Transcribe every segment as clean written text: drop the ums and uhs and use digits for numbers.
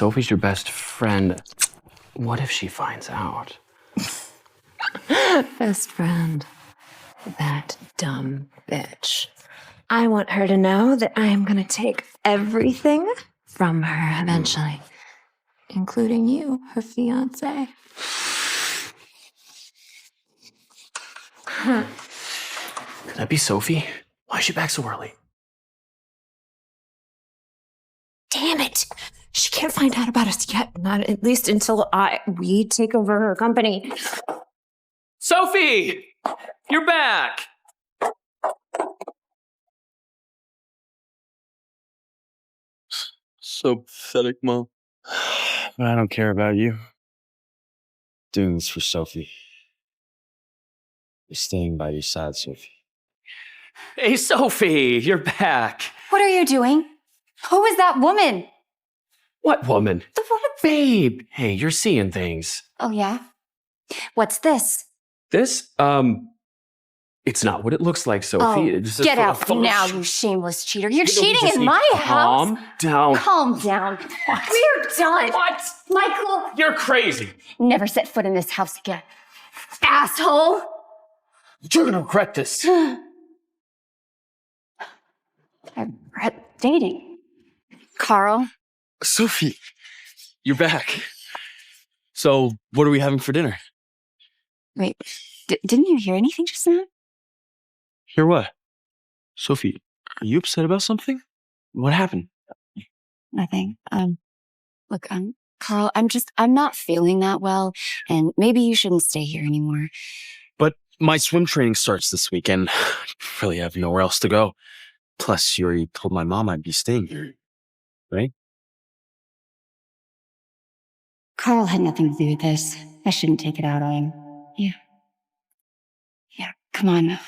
Sophie's your best friend. What if she finds out? Best friend. That dumb bitch. I want her to know that I am gonna take everything from her eventually. Including you, her fiancé. Could that be Sophie? Why is she back so early? Damn it! She can't find out about us yet. Not at least until we take over her company. Sophie! You're back! So pathetic, Mom. But I don't care about you. Doing this for Sophie. Staying by your side, Sophie. Hey, Sophie! You're back! What are you doing? Who is that woman? What woman? The woman. Babe! Hey, you're seeing things. Oh, yeah? What's this? This, it's not what it looks like, Sophie. Oh, It's just get full out of- now, you shameless cheater. You're You know, we cheating just in need my to house. Calm down. Calm down. What? We're done. What? Michael, You're crazy. never set foot in this house again. Asshole. You're gonna regret this. I regret dating. Karl, Sophie, you're back. So, what are we having for dinner? wait, didn't you hear anything just now? Hear what? Sophie, are you upset about something? What happened? Nothing. Look, Karl, I'm not feeling that well, and maybe you shouldn't stay here anymore. But my swim training starts this weekend. I really have nowhere else to go. Plus, you already told my mom I'd be staying here, right? Karl had nothing to do with this. I shouldn't take it out on him. Yeah. Yeah, come on. I'll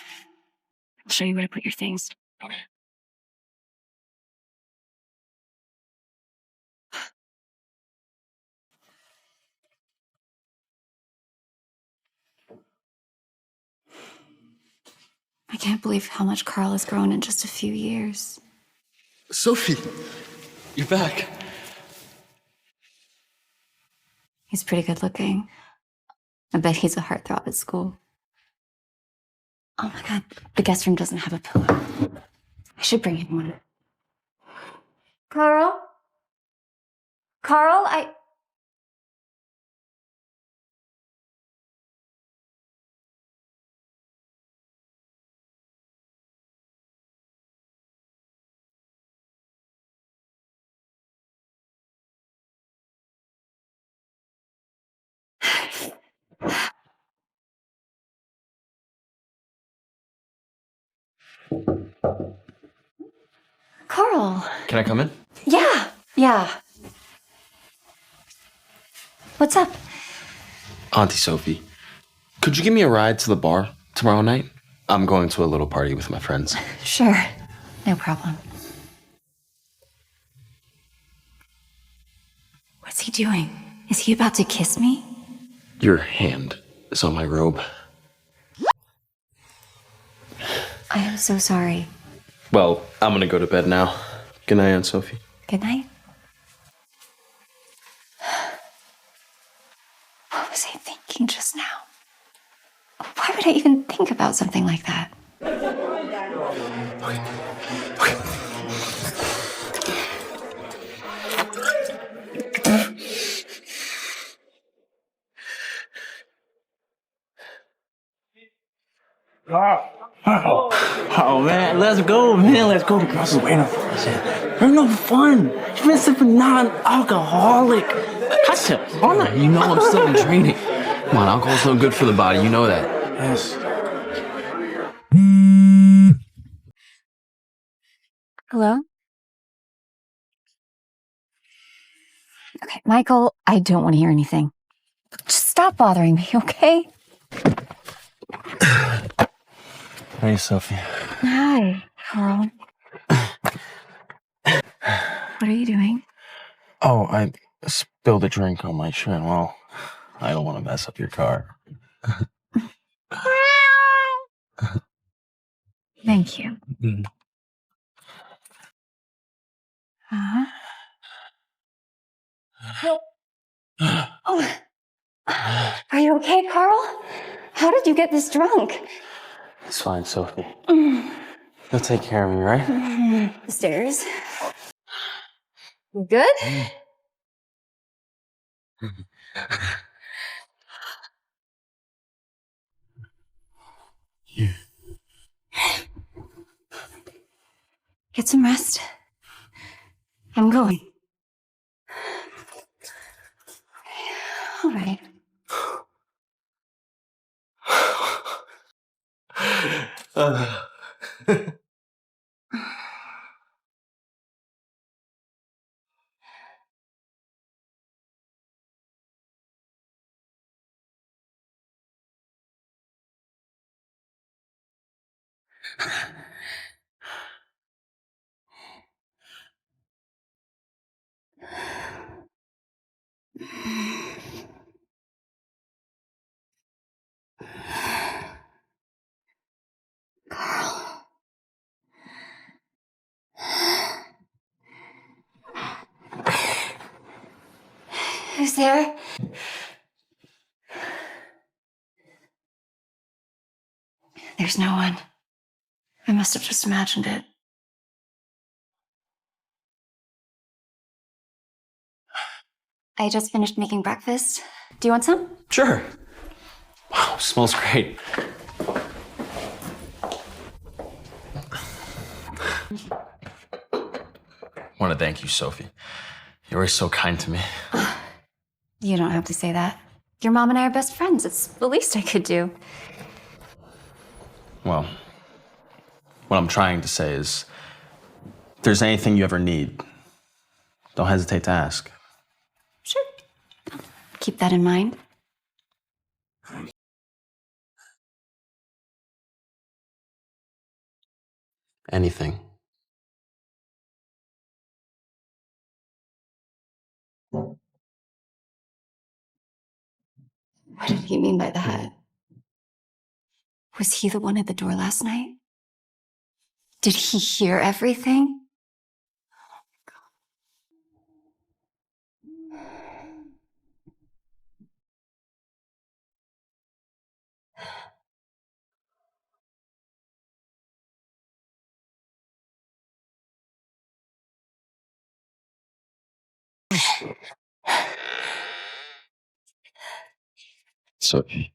show you where to put your things. Okay. I can't believe how much Karl has grown in just a few years. Sophie, you're back. He's pretty good looking. I bet he's a heartthrob at school. Oh my god, the guest room doesn't have a pillow. I should bring him one. Karl? Karl, Karl. Can I come in? Yeah. What's up? Auntie Sophie, could you give me a ride to the bar tomorrow night? I'm going to a little party with my friends. Sure, no problem. What's he doing? Is he about to kiss me? Your hand is on my robe. I am so sorry. Well, I'm gonna go to bed now. Good night, Aunt Sophie. Good night. What was I thinking just now? Why would I even think about something like that? Oh man, let's go, man. Let's go. The girls is waiting for us. We're no fun. You've been sipping non-alcoholic. Oh, no, you know I'm still in training. Come on, alcohol's no good for the body. You know that. Yes. Hello? Okay, Michael, I don't want to hear anything. Just stop bothering me, okay? Hey, Sophie. Hi, Karl. What are you doing? Oh, I spilled a drink on my shirt. Well, I don't want to mess up your car. Thank you. Mm. Uh-huh. Oh, are you okay, Karl? How did you get this drunk? It's fine, Sophie. You'll take care of me, right? The stairs. You good? Get some rest. I'm going. All right. Karl. Who's there? There's no one. I must have just imagined it. I just finished making breakfast. Do you want some? Sure. Wow, smells great. I want to thank you, Sophie. You were so kind to me. You don't have to say that. Your mom and I are best friends. It's the least I could do. Well, what I'm trying to say is, if there's anything you ever need, don't hesitate to ask. Sure. Keep that in mind. Anything. What did he mean by that? Was he the one at the door last night? Did he hear everything? Sophie.